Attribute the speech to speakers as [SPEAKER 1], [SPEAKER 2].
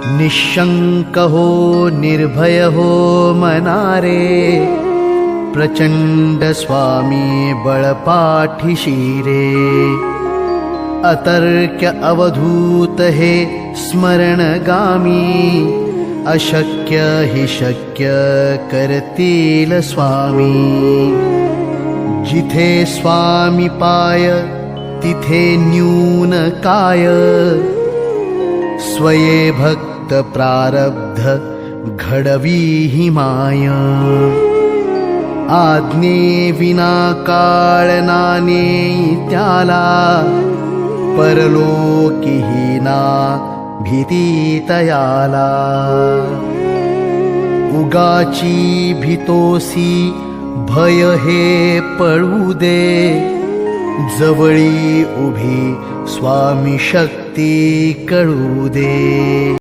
[SPEAKER 1] निशंक हो निर्भय हो मनारे, प्रचंड स्वामी बळपाठीशी रे. अतर्क्य अवधूत हे स्मरणगामी, अशक्य हि शक्य करतील स्वामी. जिथे स्वामी पाय तिथे न्यून काय, स्वये भक्त प्रारब्ध घडवी ही माय. आज्ञे विना काळ नाने त्याला, परलोकीही ना भीती तयाला. उगाची भीतोसी भय हे पळू दे, जवळी उभी स्वामी शक्ती कळू दे.